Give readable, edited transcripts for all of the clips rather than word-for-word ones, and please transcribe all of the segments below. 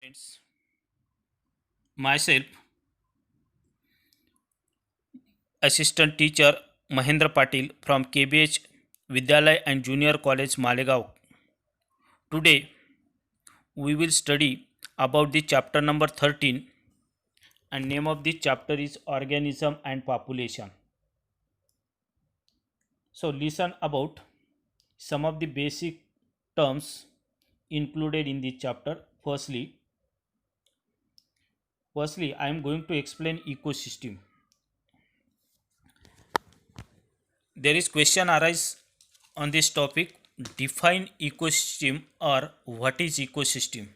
Friends, myself, Assistant Teacher Mahendra Patil from KBH Vidyalay and Junior College Malegaon. Today, we will study about the chapter number 13 and name of the chapter is Organism and Population. So, listen about some of the basic terms included in the chapter. Firstly, I am going to explain ecosystem. There is question arise on this topic. Define ecosystem or what is ecosystem?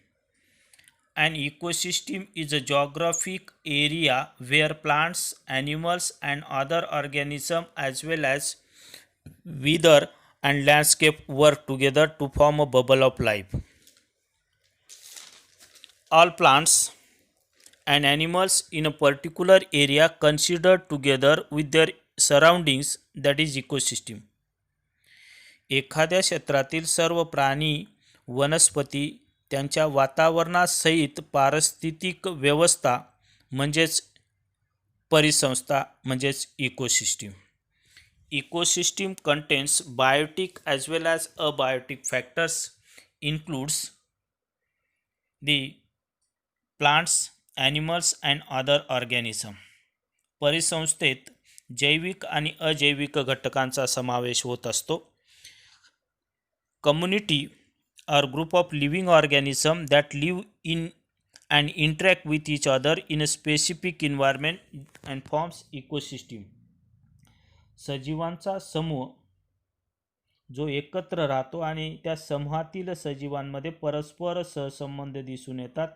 An ecosystem is a geographic area where plants, animals and other organisms as well as weather and landscape work together to form a bubble of life. All plants and animals in a particular area considered together with their surroundings, that is ecosystem. एखाद्या क्षेत्रातील सर्व प्राणी वनस्पती त्यांच्या वातावरणासहित पारिस्थितिक व्यवस्था म्हणजेच परिसंस्था म्हणजेच ecosystem. Ecosystem contains biotic as well as abiotic factors includes the plants, animals and other organism. परिसंस्थेत जैविक आणि अजैविक घटकांचा समावेश होत असतो. Community or group of living organisms that live in and interact with each other in a specific environment and forms ecosystem. सजीवांचा समूह जो एकत्र राहतो आणि त्या समूहातील सजीवांमध्ये परस्पर सहसंबंध दिसून येतात.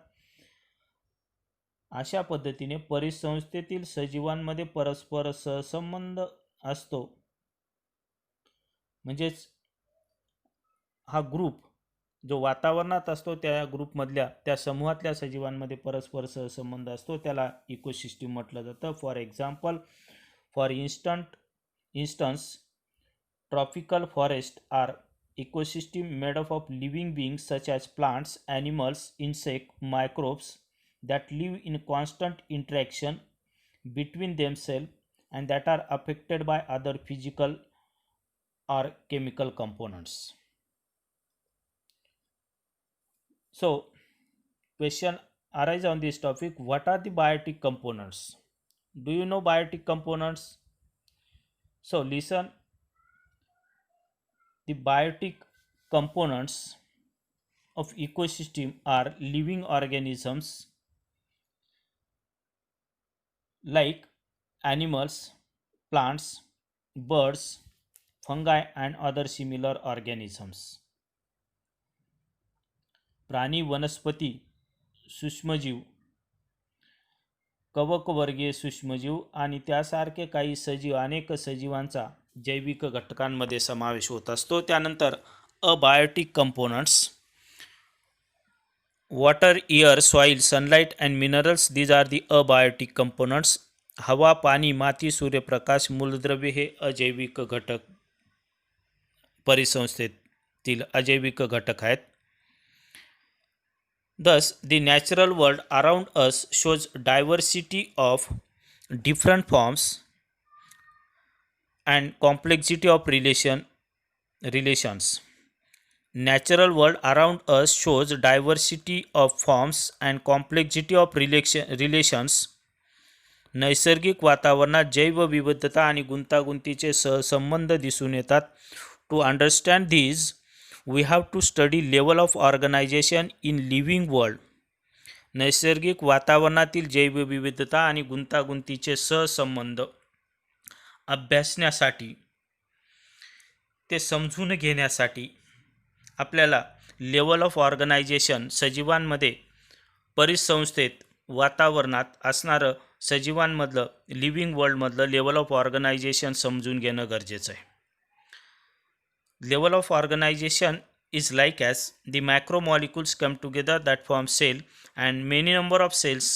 अशा पद्धतीने परिसंस्थेतील सजीवांमध्ये परस्पर सहसंबंध असतो. म्हणजेच हा ग्रुप जो वातावरणात असतो त्या ग्रुपमधल्या त्या समूहातल्या सजीवांमध्ये परस्पर सहसंबंध असतो त्याला इकोसिस्टीम म्हटलं जातं. For instance tropical forest are ecosystem made up of living beings such as plants, animals, insect, microbes that live in constant interaction between themself and that are affected by other physical or chemical components. So, question arise on this topic. What are the biotic components? Do you know biotic components? So, listen. The biotic components of ecosystem are living organisms like animals, plants, birds, fungi and other similar organisms. प्राणी, वनस्पती, सूक्ष्मजीव, कवकवर्गीय सूक्ष्मजीव आणि त्यासारखे काही सजीव अनेक सजीवांचा जैविक घटकांमध्ये समावेश होत असतो. त्यानंतर abiotic components water, air, soil, sunlight and minerals these are the abiotic components. हवा, पाणी, माती, सूर्यप्रकाश, मूलद्रव्य हे अजैविक घटक परिसंस्थेतील अजैविक घटक आहेत. Thus, the natural world around us shows diversity of different forms and complexity of relations. Natural world around us shows diversity of forms and complexity of relations. नैसर्गिक वातावरणात जैवविविधता आणि गुंतागुंतीचे सहसंबंध दिसून येतात. To understand these, we have to study level of organization in living world. नैसर्गिक वातावरणातील जैवविविधता आणि गुंतागुंतीचे सहसंबंध अभ्यासण्यासाठी ते समजून घेण्यासाठी आपल्याला लेवल ऑफ ऑर्गनायझेशन सजीवांमध्ये परिसंस्थेत वातावरणात असणारं सजीवांमधलं लिव्हिंग वर्ल्डमधलं लेवल ऑफ ऑर्गनायझेशन समजून घेणं गरजेचं आहे. Level of organization is like as the macromolecules come together that form cell and many number of cells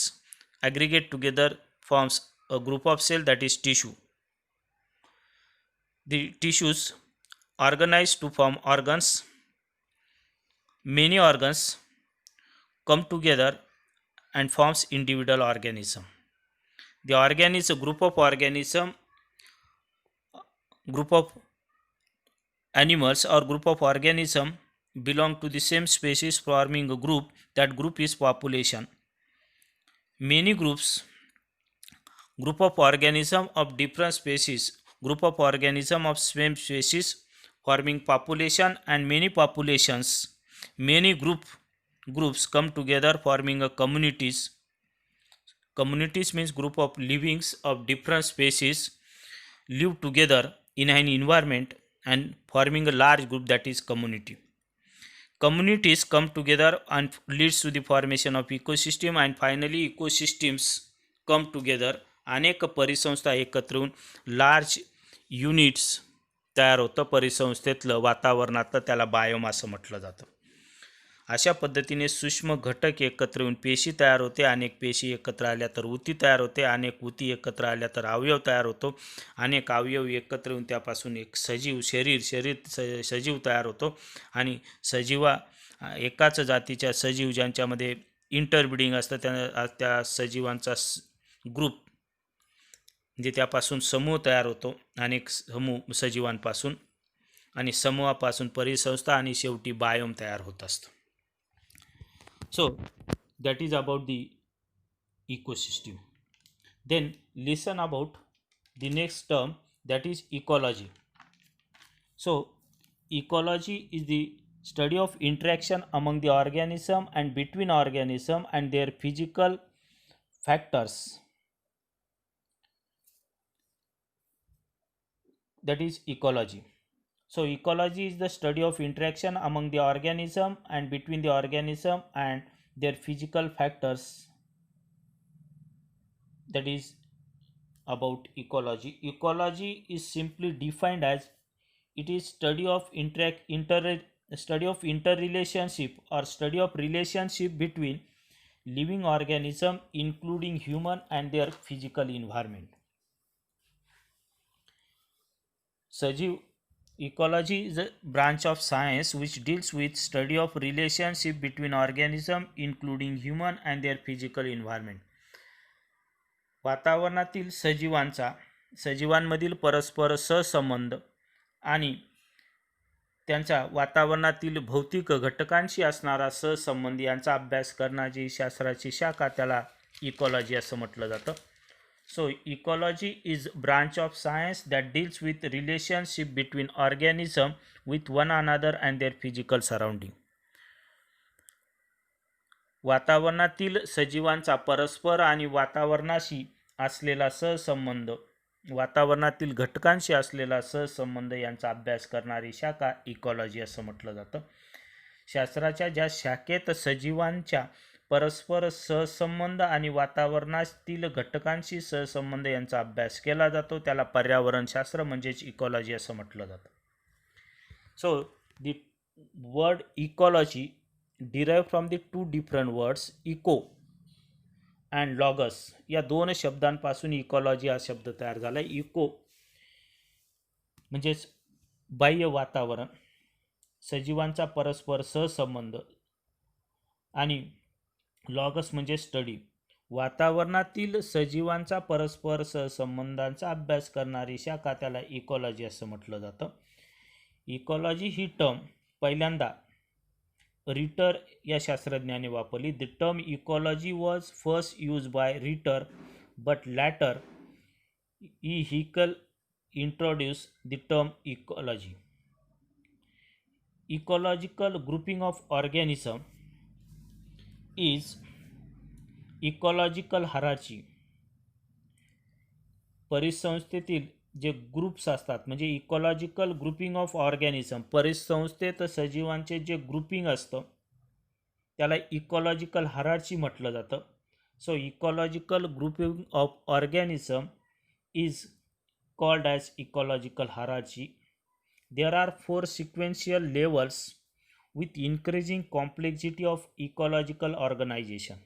aggregate together forms a group of cell that is tissue. The tissues organize to form organs. Many organs come together and forms individual organism. The organism, group of animals or group of organism belong to the same species forming a group. That group is population. Many group of organism of different species, group of organism of same species forming population, and many populations, many groups come together forming a communities. Communities means group of livings of different species live together in an environment and forming a large group, that is community. Communities come together and leads to the formation of ecosystem, and finally ecosystems come together. अनेक परिसंस्था एकत्र येऊन large units तयार होतं. परिसंस्थेतलं वातावरणातलं त्याला biome असं म्हटलं जातं. अशा पद्धतीने सूक्ष्म घटक एकत्र येऊन पेशी तयार होते. अनेक पेशी एकत्र आल्या तर ऊती तयार होते. अनेक ऊती एकत्र आल्या तर अवयव तयार होतो. अनेक अवयव एकत्र येऊन त्यापासून एक सजीव सजीव तयार होतो. आणि एकाच जातीच्या सजीव ज्यांच्यामध्ये इंटरब्रीडिंग असतं त्या सजीवांचा ग्रुप म्हणजे त्यापासून समूह तयार होतो. अनेक समूह सजीवांपासून आणि समूहापासून परिसंस्था आणि शेवटी बायोम तयार होत असतं. So that is about the ecosystem. Then listen about the next term, that is ecology. So ecology is the study of interaction among the organism and between organism and their physical factors. That is ecology. So ecology is the study of interaction among the organism and between the organism and their physical factors. That is about ecology. Ecology is simply defined as it is study of interrelationship or study of relationship between living organism including human and their physical environment. Ecology is a branch of science which deals with study of relationship between organism including human and their physical environment. वातावरणातील सजीवांमधील परस्पर सहसंबंध आणि त्यांचा वातावरणातील भौतिक घटकांशी असणारा सहसंबंध यांचा अभ्यास करण्याची शास्त्राची शाखा त्याला इकॉलॉजी असं म्हटलं जातं. So ecology is branch of science that deals with relationship between organism with one another and their physical surrounding. वातावरणातील सजीवांचा परस्पर आणि वातावरणाशी असलेला सहसंबंध, वातावरणातील घटकांशी असलेला सहसंबंध यांचा अभ्यास करणारी शाखा इकॉलॉजी असं म्हटलं जातं. शास्त्राच्या ज्या शाखेत सजीवांच्या परस्पर सहसंबंध आणि वातावरणातील घटकांशी सहसंबंध यांचा अभ्यास केला जातो त्याला पर्यावरणशास्त्र म्हणजेच इकॉलॉजी असं म्हटलं जातं. So the word ecology derive from the two different words eco and logos. या दोन शब्दांपासून इकॉलॉजी हा शब्द तयार झाला. इको म्हणजेच बाह्य वातावरण, सजीवांचा परस्पर सहसंबंध, आणि लॉगस म्हणजे स्टडी, वातावरणातील सजीवांचा परस्पर सहसंबंधांचा अभ्यास करणारी शाखा त्याला इकॉलॉजी असं म्हटलं जातं. इकॉलॉजी ही टर्म पहिल्यांदा रिटर या शास्त्रज्ञाने वापरली. The term ecology was first use by Ritter but later Haeckel introduce the term ecology. Ecological grouping of organism is ecological hierarchy. परिसंस्थेतील जे ग्रुप्स असतात म्हणजे इकॉलॉजिकल ग्रुपिंग ऑफ ऑर्गॅनिझम, परिसंस्थेत सजीवांचे जे ग्रुपिंग असतं त्याला इकॉलॉजिकल हायरार्ची म्हटलं जातं. So ecological grouping of organism is called as ecological hierarchy. There are 4 sequential levels with increasing complexity of ecological organization.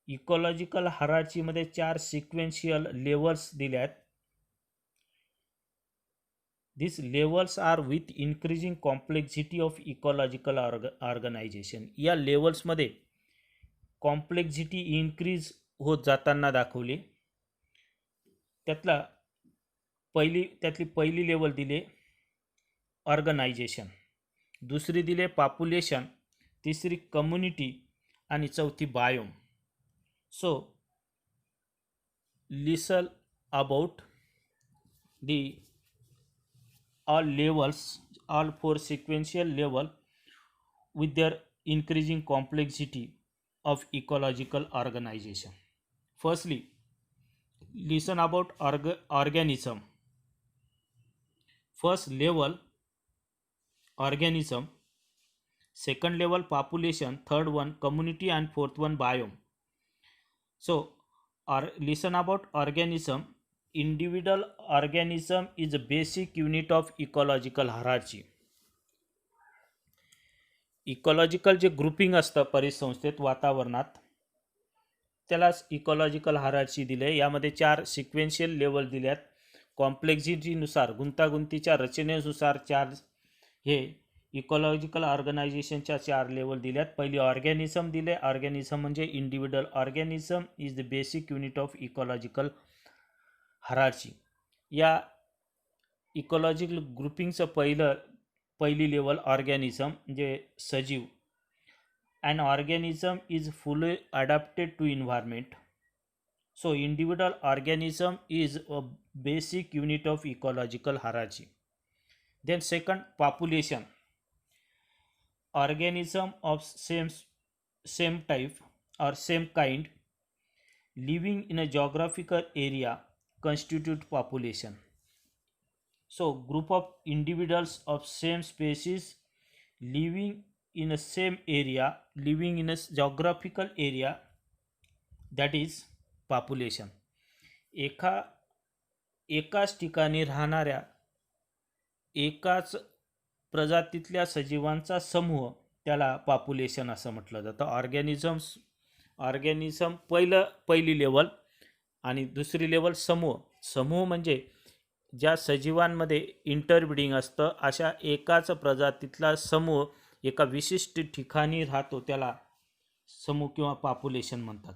Ecological hierarchy मध्ये 4 सिक्वेन्शियल लेवल्स दिल्यात. These levels are with increasing complexity of ecological organization. या levels मध्ये कॉम्प्लेक्झिटी increase होत जाताना दाखवली. त्यातली पहिली level दिले ऑर्गनायझेशन, दुसरी दिले पॉप्युलेशन, तिसरी कम्युनिटी आणि चौथी biome. So listen about the all four sequential level with their increasing complexity of ecological organization. Firstly, listen about organism. First level organism, second level population, third one community, and fourth one biome. So listen about organism. Individual organism is a basic unit of ecological hierarchy. Ecological जे grouping असतं परिसंस्थेत वातावरणात त्यालाच ecological hierarchy दिले. यामध्ये 4 sequential level दिल्यात. कॉम्प्लेक्झिटीनुसार, गुंतागुंतीच्या रचनेनुसार 4 हे इकॉलॉजिकल ऑर्गनायझेशनच्या 4 लेवल दिल्यात. पहिली ऑर्गॅनिझम दिले. ऑर्गॅनिझम म्हणजे individual organism is the basic unit of ecological hierarchy. या इकॉलॉजिकल ग्रुपिंगचं पहिली लेवल ऑर्गॅनिझम म्हणजे सजीव. An organism is fully adapted to environment. So individual organism is a basic unit of ecological hierarchy. Then second, population. Organism of same type or same kind living in a geographical area constitute population. So group of individuals of same species living in a same area, living in a geographical area, that is population. एकाच ठिकाणी राहणाऱ्या एकाच प्रजातीतल्या सजीवांचा समूह त्याला population असं म्हटलं जातं. ऑर्गॅनिझम पहिली लेवल आणि दुसरी लेवल समूह म्हणजे ज्या सजीवांमध्ये इंटरब्रीडिंग असतं अशा एकाच प्रजातीतला समूह एका विशिष्ट ठिकाणी राहतो त्याला समूह किंवा पॉप्युलेशन म्हणतात.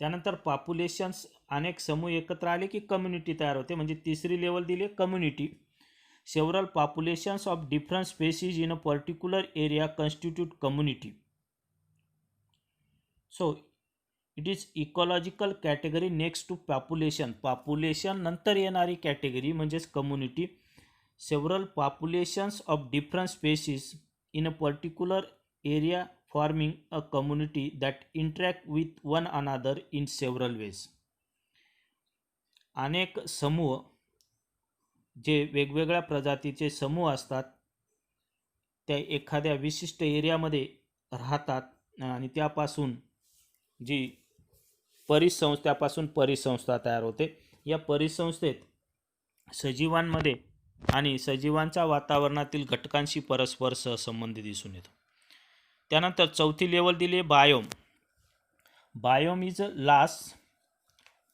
त्यानंतर पॉप्युलेशन्स अनेक समूह एकत्र आले की कम्युनिटी तयार होते. म्हणजे तिसरी लेवल दिली community. Several populations of different species in a particular area constitute community. So it is ecological category next to population. Population नंतर येणारी कॅटेगरी म्हणजेच community. Several populations of different species in a particular area forming a community that interact with one another in several ways. अनेक समूह जे वेगवेगळ्या प्रजातीचे समूह असतात त्या एखाद्या विशिष्ट एरियामध्ये राहतात आणि त्यापासून जी परिसंस्था तयार होते. या परिसंस्थेत सजीवांमध्ये आणि सजीवांच्या वातावरणातील घटकांशी परस्पर सहसंबंध दिसून येतो. त्यानंतर चौथी लेवल दिली biome. Biome is last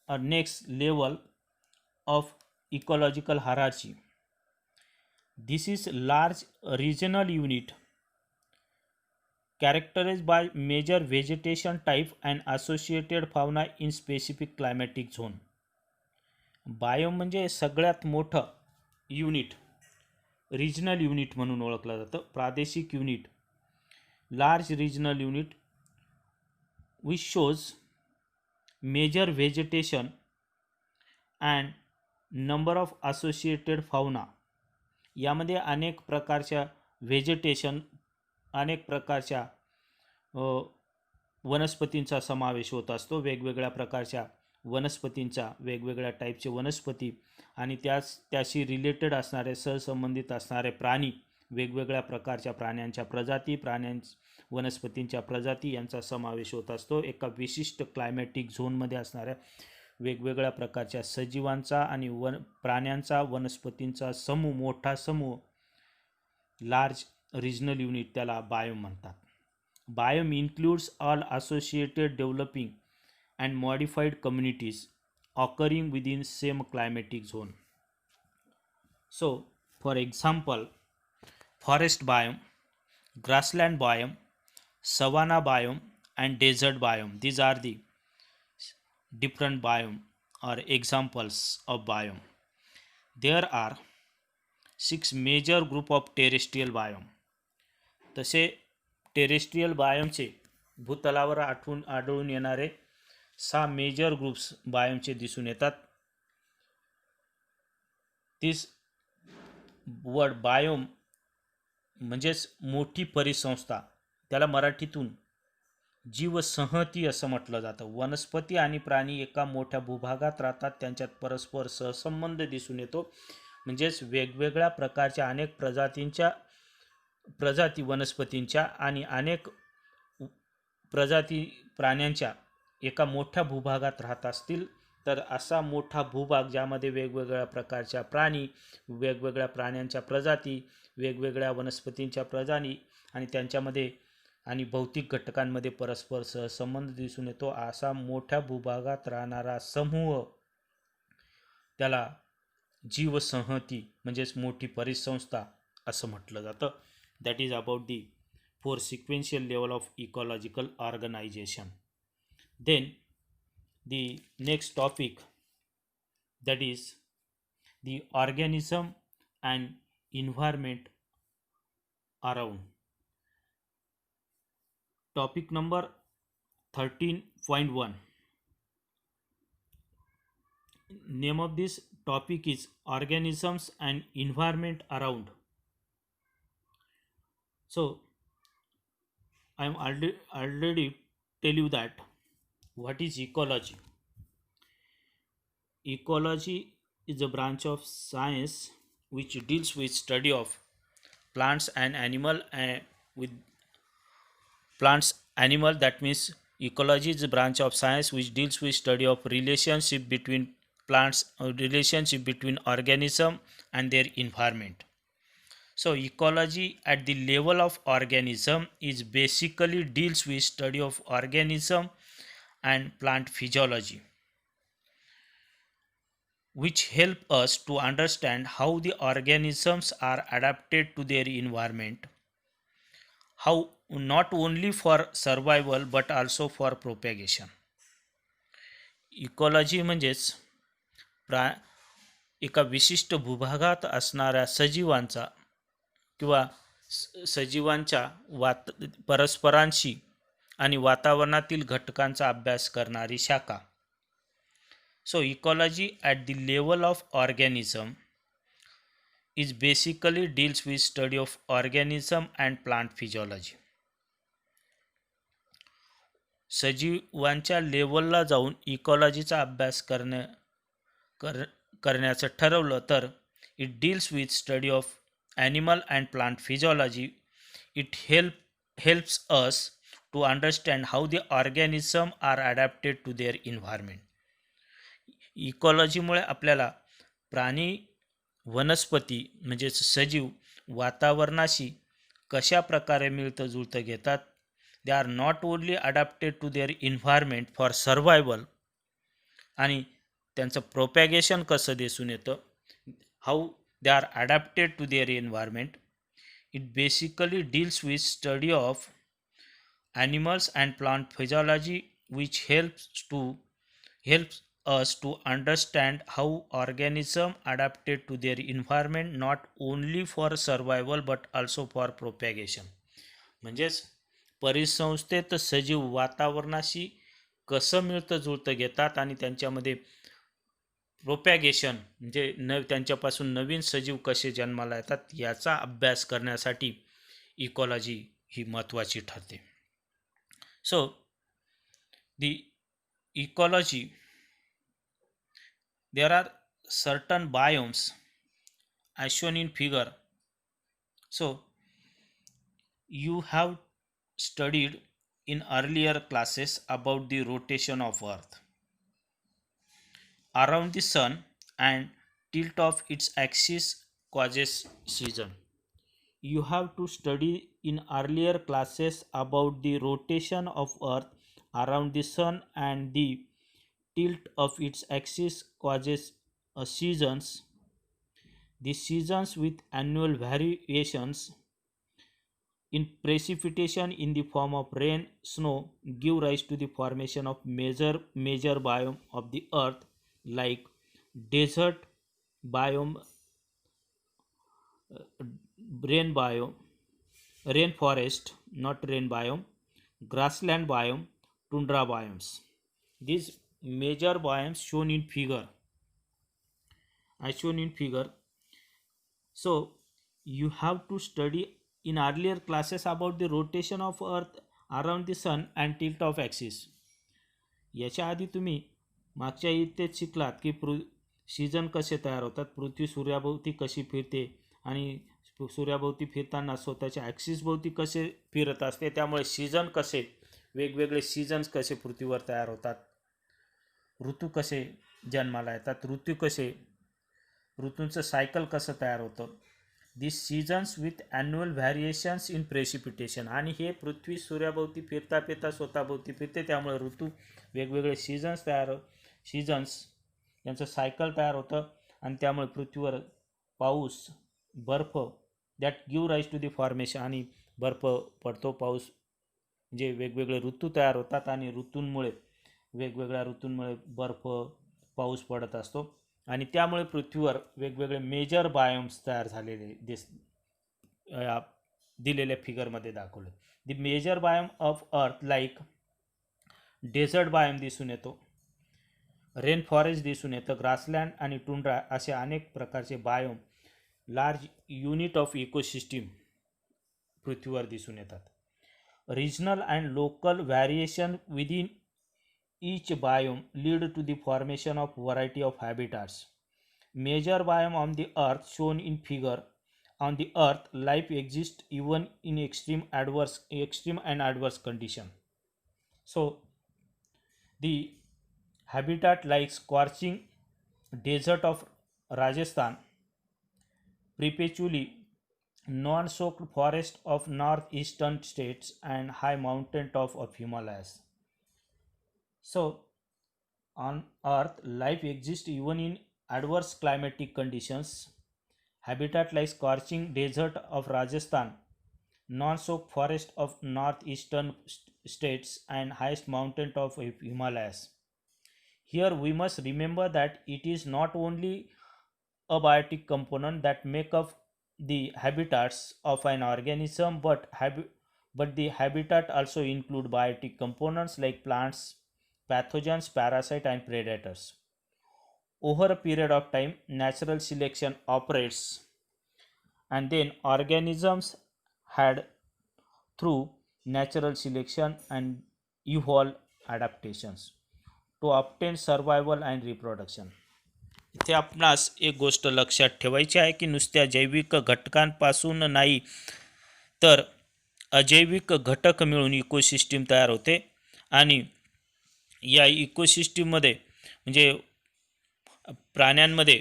next level of ecological hierarchy. This is large regional unit characterized by major vegetation type and associated fauna in specific climatic zone. Biome म्हणजे सगळ्यात मोठं युनिट, रिजनल युनिट म्हणून ओळखलं जातं. प्रादेशिक unit, large regional unit which shows major vegetation and number of associated fauna. यामध्ये अनेक प्रकारच्या व्हेजिटेशन, अनेक प्रकारच्या वनस्पतींचा समावेश होत असतो. वेगवेगळ्या प्रकारच्या वनस्पतींचा, वेगवेगळ्या टाईपचे वनस्पती आणि त्याशी रिलेटेड असणारे, सहसंबंधित असणारे प्राणी, वेगवेगळ्या प्रकारच्या प्राण्यांच्या प्रजाती, वनस्पतींच्या प्रजाती यांचा समावेश होत असतो. एका विशिष्ट क्लायमॅटिक झोनमध्ये असणाऱ्या वेगवेगळ्या प्रकारच्या सजीवांचा आणि प्राण्यांचा, वनस्पतींचा समूह, मोठा समूह, लार्ज रिजनल युनिट, त्याला बायोम म्हणतात. Biome includes all associated developing and modified communities occurring within same climatic zone. So for example, forest biome, grassland biome, savanna biome and desert biome. These are the different biome or examples of biome. There are 6 major group of terrestrial biome. तसे terrestrial बायोमचे भूतलावर आढळून येणारे 6 major groups बायोमचे दिसून येतात. दिस word biome म्हणजेच मोठी परिसंस्था, त्याला मराठीतून जीवसंहती असं म्हटलं जातं. वनस्पती आणि प्राणी एका मोठ्या भूभागात राहतात, त्यांच्यात परस्पर सहसंबंध दिसून येतो. म्हणजेच वेगवेगळ्या प्रकारच्या अनेक प्रजाती वनस्पतींच्या आणि अनेक प्रजाती प्राण्यांच्या एका मोठ्या भूभागात राहत असतील तर असा मोठा भूभाग ज्यामध्ये वेगवेगळ्या प्रकारच्या प्राणी, वेगवेगळ्या प्राण्यांच्या प्रजाती, वेगवेगळ्या वनस्पतींच्या प्रजाती आणि त्यांच्यामध्ये आणि भौतिक घटकांमध्ये परस्पर सहसंबंध दिसून येतो, असा मोठ्या भूभागात राहणारा समूह त्याला जीवसंहती म्हणजेच मोठी परिसंस्था असं म्हटलं जातं. That is about the 4 sequential level of ecological organisation. Then the next topic, that is the organism and environment around. Topic number 13.1. Name of this topic is organisms and environment around. So I am already tell you that what is ecology. Ecology is a branch of science which deals with study of plants and animal with plants animal. That means ecology is a branch of science which deals with study of relationship between plants, relationship between organism and their environment. So ecology at the level of organism is basically deals with study of organism and plant physiology, which help us to understand how the organisms are adapted to their environment, how not only for survival but also for propagation. Ecology म्हणजेच एका विशिष्ट भूभागात असणाऱ्या सजीवांचा किंवा सजीवांच्या परस्परांशी आणि वातावरणातील घटकांचा अभ्यास करणारी शाखा. So ecology at the level of organism is basically deals with study of organism and plant physiology. सजीवांच्या लेवलला जाऊन इकॉलॉजीचा अभ्यास करण्याचं ठरवलं तर it deals with study of animal and plant physiology. It helps us to understand how the organism are adapted to their environment. इकॉलॉजीमुळे आपल्याला प्राणी, वनस्पती म्हणजे सजीव वातावरणाशी कशा प्रकारे मिळतं जुळतं घेतात. They are not only adapted to their environment for survival, आणि त्यांचं प्रोपॅगेशन कसं दिसून येतं, how they are adapted to their environment. It basically deals with study of animals and plant physiology which helps us to understand how organism adapted to their environment not only for survival but also for propagation. म्हणजेच परिसंस्थेत सजीव वातावरणाशी कसं मिळतं जुळतं घेतात आणि त्यांच्यामध्ये प्रोपॅगेशन म्हणजे त्यांच्यापासून नवीन सजीव कसे जन्माला येतात याचा अभ्यास करण्यासाठी इकॉलॉजी ही महत्त्वाची ठरते. So the ecology, there are certain biomes as shown in figure. So you have studied in earlier classes about the rotation of earth around the sun and tilt of its axis causes season. You have to study in earlier classes about the rotation of earth around the sun and the tilt of its axis causes seasons. The seasons with annual variations in precipitation in the form of rain, snow give rise to the formation of major biome of the earth like desert biome, rain biome, rainforest, not rain biome, grassland biome, tundra biomes. These major biomes shown in figure, as shown in figure. So you have to study in earlier classes about the rotation of earth around the sun and tilt of axis. याच्या आधी तुम्ही मागच्या इयत्तेत शिकलात की season कसे तयार होतात, पृथ्वी सूर्याभोवती कशी फिरते आणि सूर्याभोवती फिरताना स्वतःच्या ॲक्सिसभोवती कसे फिरत असते, त्यामुळे सीझन कसे, वेगवेगळे सीझन्स कसे पृथ्वीवर तयार होतात, ऋतू कसे जन्माला येतात, ऋतूंचं सायकल कसं तयार होतं, this seasons with annual variations in precipitation. आणि हे पृथ्वी सूर्याभोवती फिरता फिरता स्वतःभोवती फिरते, त्यामुळे ऋतू वेगवेगळे सीझन्स यांचं सायकल तयार होतं आणि त्यामुळे पृथ्वीवर पाऊस, बर्फ, that give rise to the formation, आणि बर्फ पडतो, पाऊस, जे वेगवेगळे ऋतू तयार होतात आणि वेगवेगळ्या ऋतूंमुळे बर्फ, पाऊस पडत असतो आणि त्यामुळे पृथ्वीवर वेगवेगळे मेजर बायोम्स तयार झालेले दिलेल्या फिगरमध्ये दाखवले. The major biome of earth like desert biome दिसून येतो, रेन फॉरेस्ट दिसून येतं, ग्रासलँड आणि टुंड्रा असे अनेक प्रकारचे biome, large unit of ecosystem पृथ्वीवर दिसून येतात. Regional and local variation within each biome lead to the formation of variety of habitats. Major biome on the earth shown in figure. On the earth, life exists even in extreme and adverse condition. So the habitat like scorching desert of Rajasthan, perpetually non-soaked forest of northeastern states, and high mountain top of Himalayas. So on earth, life exists even in adverse climatic conditions. Habitat like scorching desert of Rajasthan, non-soaked forest of northeastern states, and highest mountain top of Himalayas. Here we must remember that it is not only a biotic component that make up the habitats of an organism, but the habitat also include biotic components like plants, pathogens, parasites, and predators. Over a period of time, natural selection operates, and then organisms had through natural selection and evolve adaptations to obtain survival and reproduction. इथे आपणास एक गोष्ट लक्षात ठेवायची आहे की नुसत्या जैविक घटकांपासून नाही तर अजैविक घटक मिळून इकोसिस्टीम तयार होते आणि या इकोसिस्टीममध्ये म्हणजे प्राण्यांमध्ये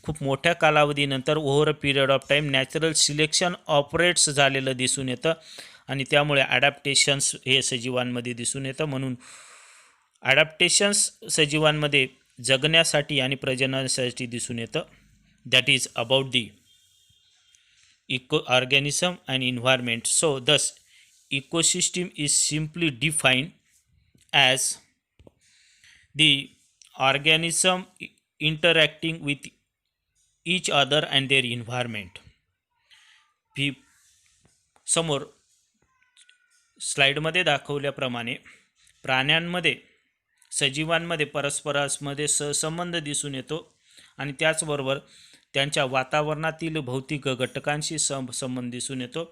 खूप मोठ्या कालावधीनंतर over a period of time natural selection operates झालेलं दिसून येतं आणि त्यामुळे ॲडॅप्टेशन्स हे सजीवांमध्ये दिसून येतं. म्हणून ॲडॅप्टेशन्स सजीवांमध्ये जगण्यासाठी आणि प्रजननासाठी दिसून येतं. That is about the organism and environment. So दस ecosystem is simply defined as the organism interacting with each other and their environment. समोर स्लाइडमध्ये दाखवल्याप्रमाणे प्राण्यांमध्ये, सजीवांमध्ये परस्परांमध्ये सहसंबंध दिसून येतो आणि त्याचबरोबर त्यांच्या वातावरणातील भौतिक घटकांशी संबंध दिसून येतो.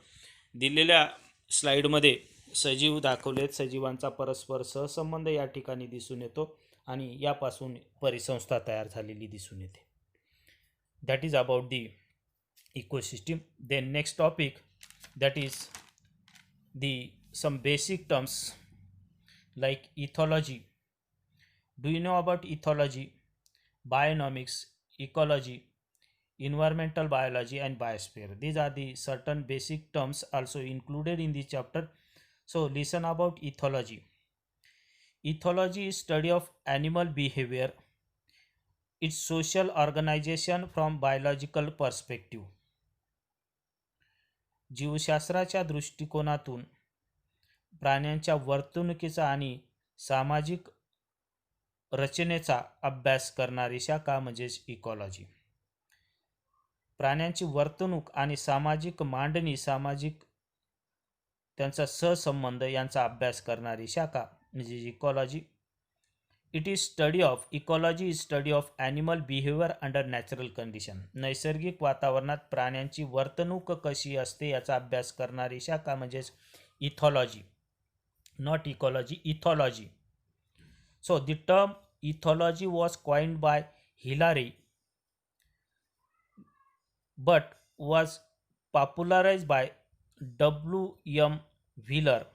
दिलेल्या स्लाइडमध्ये सजीव दाखवलेत, सजीवांचा परस्पर सहसंबंध या ठिकाणी दिसून येतो आणि यापासून परिसंस्था तयार झालेली दिसून येते. That is about the ecosystem. Then next topic, that is the some basic terms like ethology. Do you know about ethology? Bionomics, ecology, environmental biology, and biosphere. These are the certain basic terms also included in this chapter. So listen about ethology. Ethology is study of animal behavior, its social organization from biological perspective. जीवशास्त्राच्या दृष्टिकोनातून प्राण्यांच्या वर्तणुकीचा आणि सामाजिक रचनेचा अभ्यास करणारी शाखा म्हणजेच ecology. प्राण्यांची वर्तणूक आणि सामाजिक मांडणी, सामाजिक त्यांचा सहसंबंध यांचा अभ्यास करणारी शाखा म्हणजे ecology. Ecology is study of animal behaviour under natural condition. नैसर्गिक वातावरणात प्राण्यांची वर्तणूक कशी असते याचा अभ्यास करणारी शाखा म्हणजेच ethology. Not ecology, ethology. So the term ethology was coined by Hillary but was popularized by W.M. Wheeler.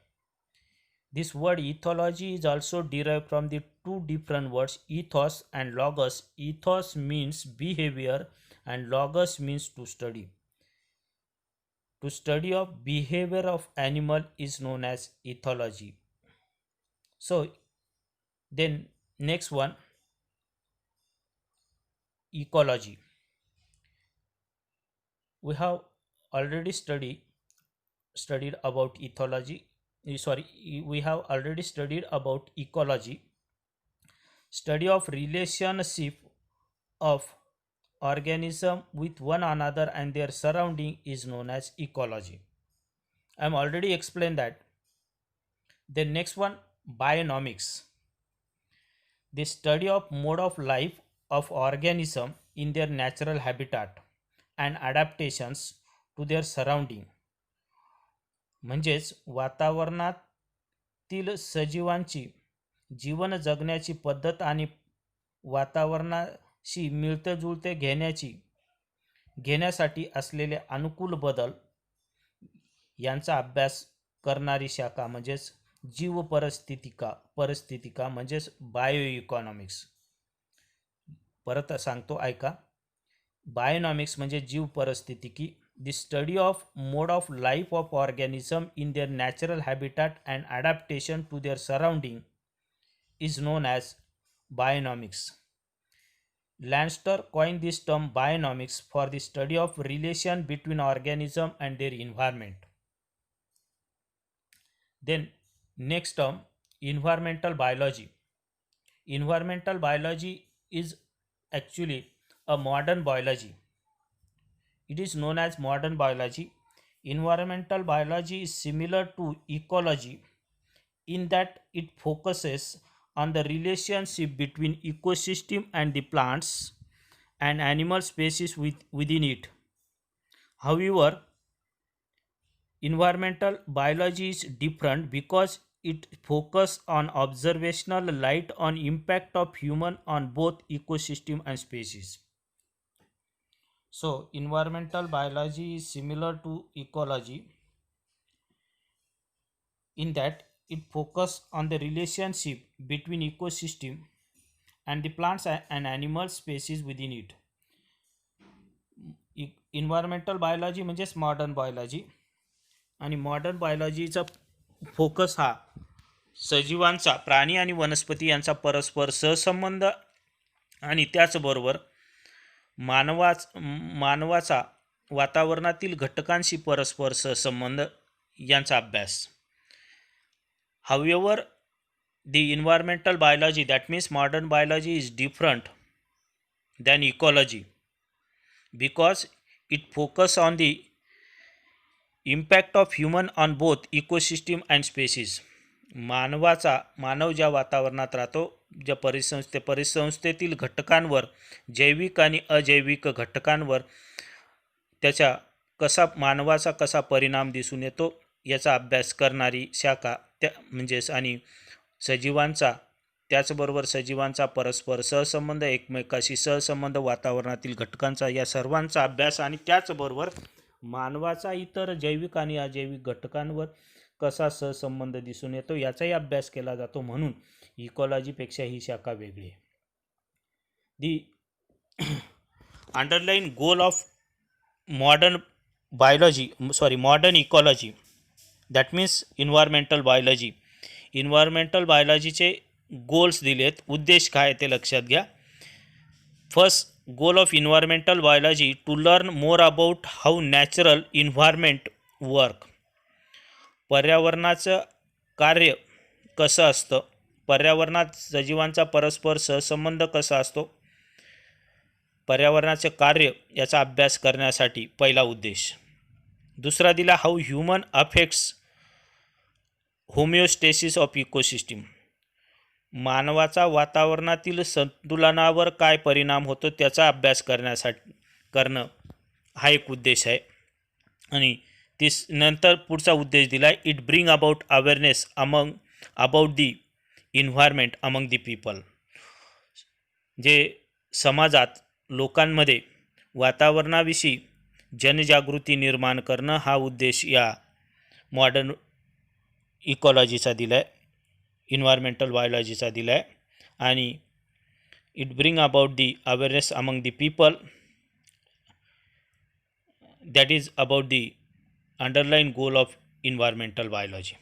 This word ethology is also derived from the two different words ethos and logos. Ethos means behavior and logos means to study. To study of behavior of animal is known as ethology. So then next one, ecology. We have already studied about ethology. We have already studied about ecology. Study of relationship of organism with one another and their surrounding is known as ecology. I am already explained that. Then next one, bionomics. The study of mode of life of organism in their natural habitat and adaptations to their surrounding. म्हणजेच वातावरणातील सजीवांची जीवन जगण्याची पद्धत आणि वातावरणाशी मिळते जुळते घेण्यासाठी असलेले अनुकूल बदल यांचा अभ्यास करणारी शाखा म्हणजेच जीव परिस्थितिका म्हणजेच बायो इकॉनॉमिक्स. परत सांगतो ऐका. बायोनॉमिक्स म्हणजे जीव परिस्थितिकी. The study of mode of life of organism in their natural habitat and adaptation to their surrounding is known as bionomics. लँडस्टर coined this term bionomics for the study of relation between organism and their environment. Then next term, environmental biology. Environmental biology is actually a modern biology. It is known as modern biology. Environmental biology is similar to ecology in that it focuses on the relationship between ecosystem and the plants and animal species within it. However, environmental biology is different because it focuses on observational light on impact of human on both ecosystem and species. So environmental biology is similar to ecology in that it focuses on the relationship between ecosystem and the plants and animal species within it. Environmental biology म्हणजेच modern biology. आणि modern बायोलॉजीचा focus हा सजीवांचा, प्राणी आणि वनस्पती यांचा परस्पर सहसंबंध आणि त्याचबरोबर मानवाचा वातावरणातील घटकांशी परस्पर सहसंबंध यांचा अभ्यास. However, the environmental biology, that means modern biology, is different than ecology because it focuses on the impact of human on both ecosystem and species. मानव ज्या वातावरणात राहतो, ज्या परिसंस्थेतील घटकांवर, जैविक आणि अजैविक घटकांवर त्याच्या मानवाचा कसा परिणाम दिसून येतो याचा अभ्यास करणारी शाखा म्हणजेच आणि त्याचबरोबर सजीवांचा परस्पर सहसंबंध, एकमेकाशी सहसंबंध, वातावरणातील घटकांचा या सर्वांचा अभ्यास आणि त्याचबरोबर मानवाचा इतर जैविक आणि अजैविक घटकांवर कसा सहसंबंध दिसून येतो याचाही अभ्यास केला जातो. म्हणून इकॉलॉजीपेक्षा ही शाखा वेगळी आहे. The underline goal of modern ecology, that means environmental biology. Environmental बायोलॉजीचे गोल्स दिलेत, उद्देश काय ते लक्षात घ्या. First goal of environmental biology to learn more about how natural environment work. पर्यावरणाचं कार्य कसं असतं, पर्यावरणात सजीवांचा परस्पर सहसंबंध कसा असतो, पर्यावरणाचे कार्य याचा अभ्यास करण्यासाठी पहिला उद्देश. दुसरा दिला how human affects होमिओस्टेसिस of ecosystem. मानवाचा वातावरणातील संतुलनावर काय परिणाम होतो त्याचा अभ्यास करणं हा एक उद्देश आहे. आणि नंतर पुढचा उद्देश दिला आहे it bring about awareness about the environment among the people. जे समाजात लोकांमध्ये वातावरणाविषयी जनजागृती निर्माण करणं हा उद्देश या मॉडर्न इकॉलॉजीचा दिला आहे, इन्व्हायरमेंटल बायोलॉजीचा दिला आहे. आणि it bring about the awareness among the people, that is about the underlying goal of environmental biology.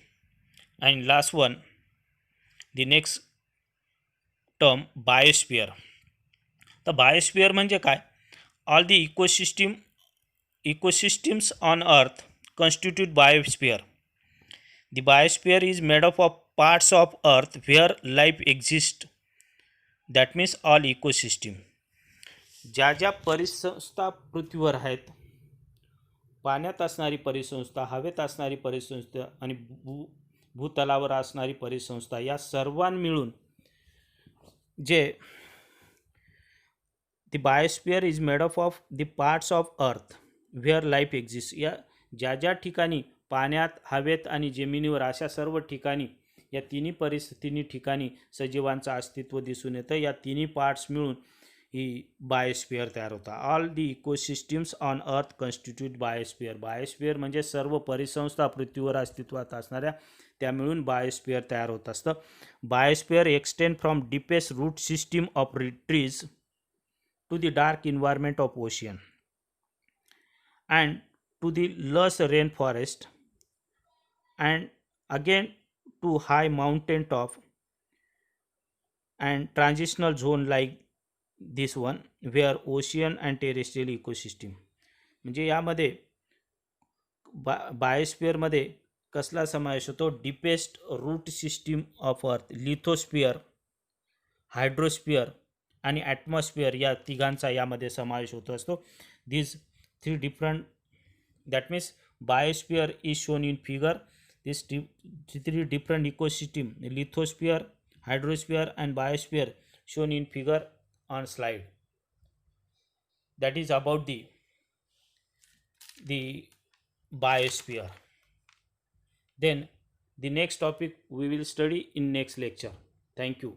And last one, the next term biosphere. तर बायोस्फिअर म्हणजे काय? All the ecosystems on earth constitute biosphere. The biosphere is made up of parts of earth where life exists. That means all ecosystem. ज्या ज्या परिसंस्था पृथ्वीवर आहेत, पाण्यात असणारी परिसंस्था, हवेत असणारी परिसंस्था आणि भूतलावर असणारी परिसंस्था, या सर्वांना मिळून जे the biosphere is made up of the parts of earth where life exist. या ज्या ज्या ठिकाणी पाण्यात, हवेत आणि जमिनीवर अशा सर्व ठिकाणी, या तिन्ही ठिकाणी सजीवांचं अस्तित्व दिसून येतं. या तिन्ही पार्ट्स मिळून ही बायोस्फिअर तयार होता. All the ecosystems on earth constitute biosphere. Biosphere म्हणजे सर्व परिसंस्था पृथ्वीवर अस्तित्वात असणाऱ्या त्या मिळून बायोस्फिअर तयार होत असतं. Biosphere extend from deepest root system of trees to the dark environment of ocean and to the lush rain forest and again to high mountain top and transitional zone like this one where ocean and terrestrial ecosystem. म्हणजे यामध्ये बायोस्फिअरमध्ये कसला समावेश होतो? Deepest root system of earth, लिथोस्फिअर, हायड्रोस्फिअर आणि atmosphere या तिघांचा यामध्ये समावेश होत असतो. This three different, that means biosphere is shown in figure. This three different ecosystem, lithosphere, hydrosphere and biosphere shown in figure on slide. That is about the biosphere. Then the next topic we will study in next lecture. Thank you.